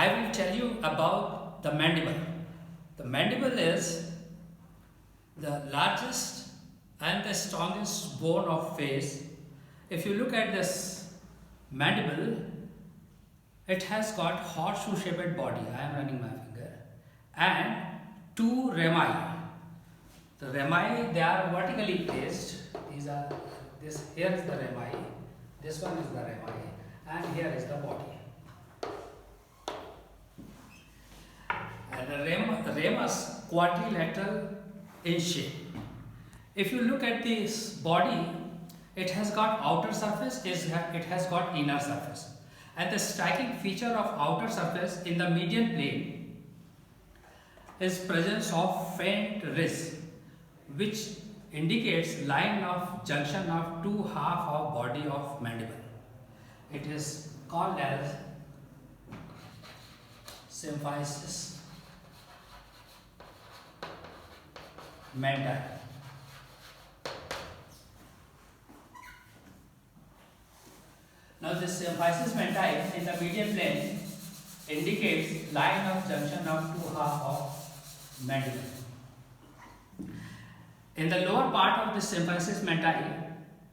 I will tell you about the mandible. The mandible is the largest and the strongest bone of face. If you look at this mandible, it has got horseshoe shaped body. I am running my finger. And two rami. The rami, they are vertically placed. These are this here is the rami, this one is the rami, and here is the body. And the ramus quadrilateral in shape. If you look at this body, it has got outer surface, it has got inner surface. And the striking feature of outer surface in the median plane is presence of faint ridge, which indicates line of junction of two half of body of mandible. It is called as symphysis menti. Now this symphysis menti in the median plane indicates line of junction of two half of mandible. In the lower part of the symphysis menti,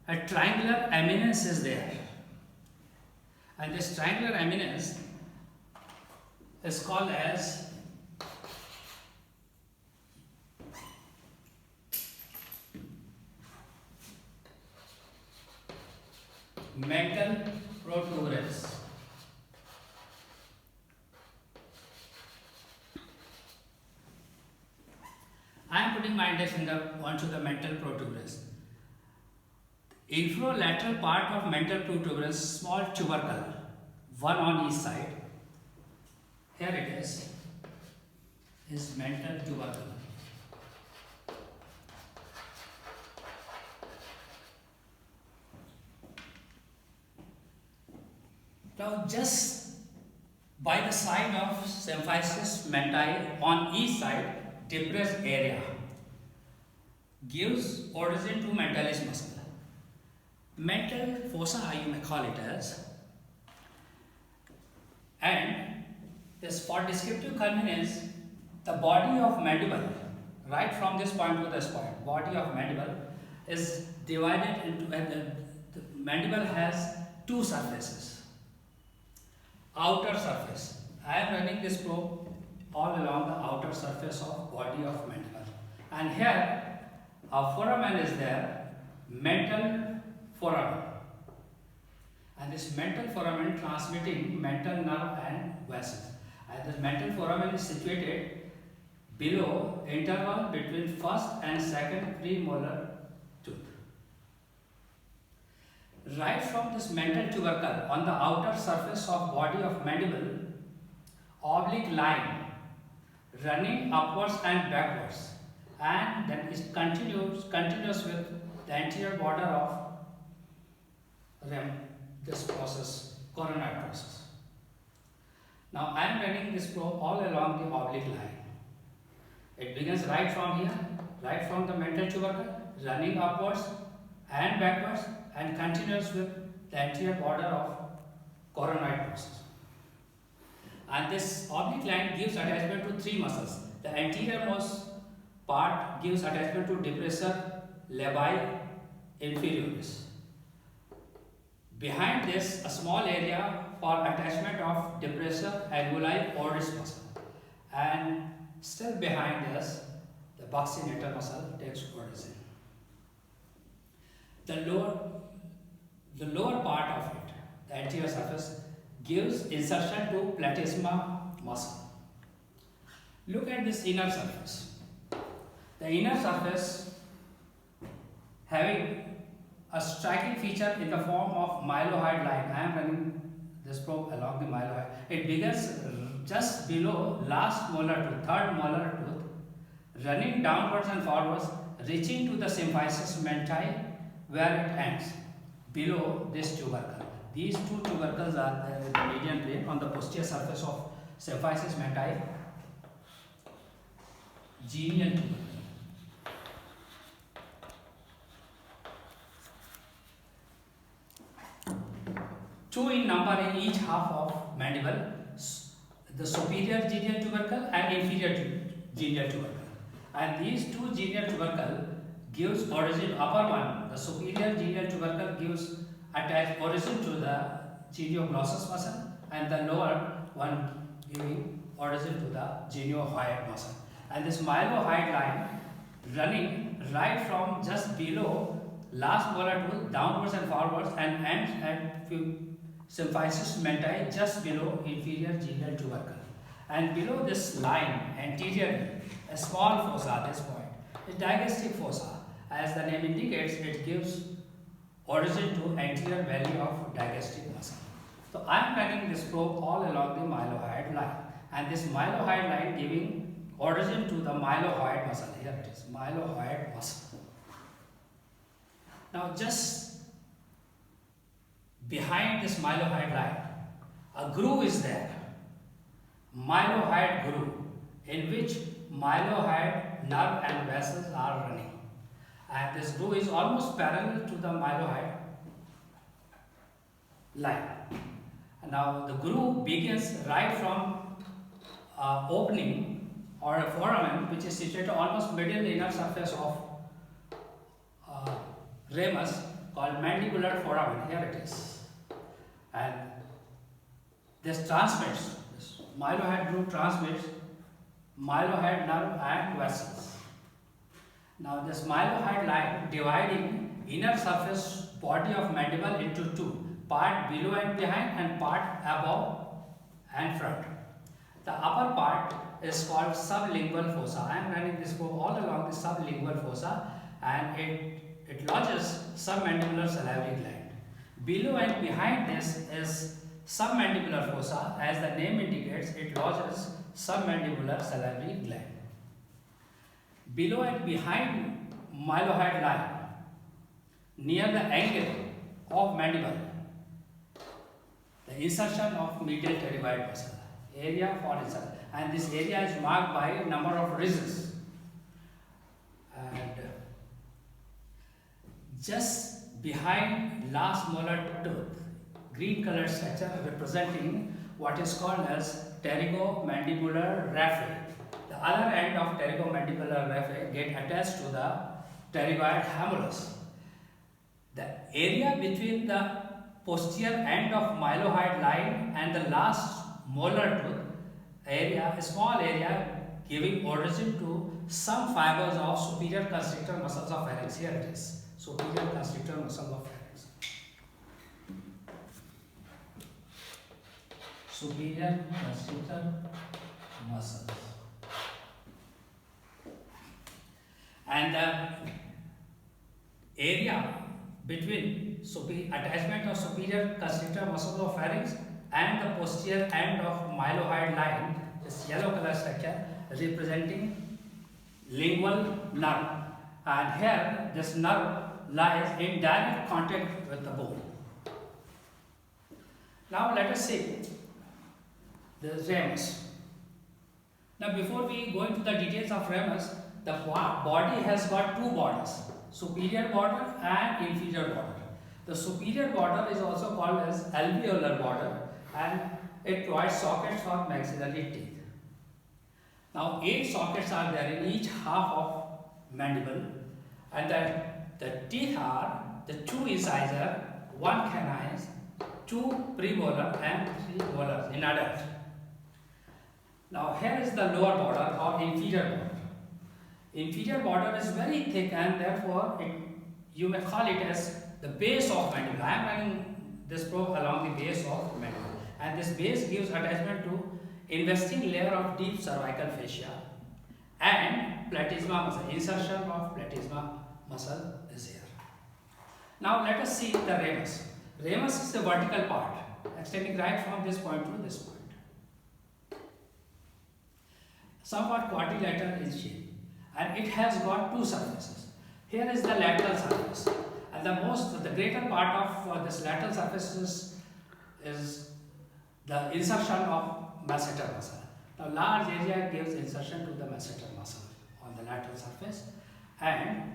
a triangular eminence is there. And this triangular eminence is called as mental protuberance. I am putting my index finger onto the mental protuberance. Infralateral part of mental protuberance, small tubercle, one on each side. Here it is mental tubercle. Now just by the side of symphysis menti on each side, depressed area gives origin to mentalis muscle. Mental fossa, you may call it as. And this for descriptive convenience, the body of mandible, right from this point to this point, body of mandible is divided into, the mandible has two surfaces. Outer surface. I am running this probe all along the outer surface of body of mandible. And here a foramen is there, mental foramen. And this mental foramen transmitting mental nerve and vessels. And this mental foramen is situated below interval between first and second premolar tooth. Right from this mental tubercle on the outer surface of body of mandible, oblique line running upwards and backwards, and then it continues with the anterior border of this process, coronoid process. Now I am running this probe all along the oblique line. It begins right from here, right from the mental tubercle, running upwards and backwards, and continues with the anterior border of coronoid process. And this oblique line gives attachment to three muscles. The anteriormost part gives attachment to depressor labii inferioris. Behind this, a small area for attachment of depressor anguli oris muscle. And still behind this, the buccinator muscle takes origin. The lower part of it, the anterior surface, gives insertion to platysma muscle. Look at this inner surface. The inner surface having a striking feature in the form of mylohyoid line. I am running this probe along the mylohyoid. It begins just below last molar tooth, third molar tooth, running downwards and forwards, reaching to the symphysis menti where it ends, below this tubercle. These two tubercles are there in the median plane on the posterior surface of symphysis menti, genial tubercle. Two in number in each half of mandible. the superior genial tubercle and inferior genial tubercle. And these two genial tubercle gives origin, upper one, the superior genial tubercle gives attached origin to the genioglossus muscle, and the lower one giving origin to the geniohyoid muscle. And this mylohyoid line running right from just below last molar tooth downwards and forwards and ends at symphysis mentae just below inferior genial tubercle. And below this line, anteriorly, a small fossa, this point, is digestive fossa. As the name indicates, it gives origin to anterior valley of digestive muscle. So I am running this probe all along the mylohyoid line, and this mylohyoid line giving origin to the mylohyoid muscle. Here it is, mylohyoid muscle. Now just behind this mylohyoid line, a groove is there, mylohyoid groove, in which mylohyoid nerve and vessels are running. And this groove is almost parallel to the mylohyoid line. And now the groove begins right from opening or a foramen which is situated almost middle inner surface of ramus called mandibular foramen. Here it is. And this transmits, this mylohyoid groove transmits mylohyoid nerve and vessels. Now this mylohyoid line dividing inner surface body of mandible into two, part below and behind and part above and front. The upper part is called sublingual fossa. I am running this probe all along the sublingual fossa, and it lodges submandibular salivary gland. Below and behind this is submandibular fossa. As the name indicates, it lodges submandibular salivary gland. Below and behind mylohyoid line, near the angle of mandible, the insertion of medial pterygoid muscle, area for insertion, and this area is marked by a number of ridges. And just behind last molar tooth, green colored structure representing what is called as pterygomandibular raphe. The other end of pterygomandibular raphe get attached to the pterygoid hamulus. The area between the posterior end of mylohyoid line and the last molar tooth area, a small area giving origin to some fibers of superior constrictor muscles of pharynx. Here it is, superior constrictor muscle of pharynx. Superior constrictor muscles. And the area between attachment of superior constrictor muscles of pharynx and the posterior end of mylohyoid line, this yellow color structure representing lingual nerve, and here this nerve lies in direct contact with the bone. Now let us see the ramus. Now before we go into the details of ramus, the body has got two borders, superior border and inferior border. The superior border is also called as alveolar border, and it provides sockets for maxillary teeth. Now 8 sockets are there in each half of mandible, and the teeth are the 2 incisor, 1 canine, 2 premolar and 3 molars in adult. Now here is the lower border or inferior border. Inferior border is very thick, and therefore you may call it as the base of mandible. I am running this probe along the base of mandible, and this base gives attachment to investing layer of deep cervical fascia and platysma muscle. Insertion of platysma muscle is here. Now let us see the ramus. Ramus is the vertical part extending right from this point to this point, somewhat quadrilateral in shape, and it has got 2 surfaces. Here is the lateral surface, and the greater part of this lateral surface is the insertion of masseter muscle. Now large area gives insertion to the masseter muscle on the lateral surface, and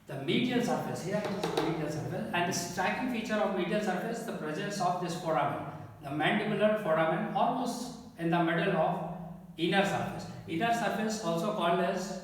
the medial surface, here is the medial surface, and the striking feature of medial surface, the presence of this foramen, the mandibular foramen almost in the middle of inner surface. Inner surface also called as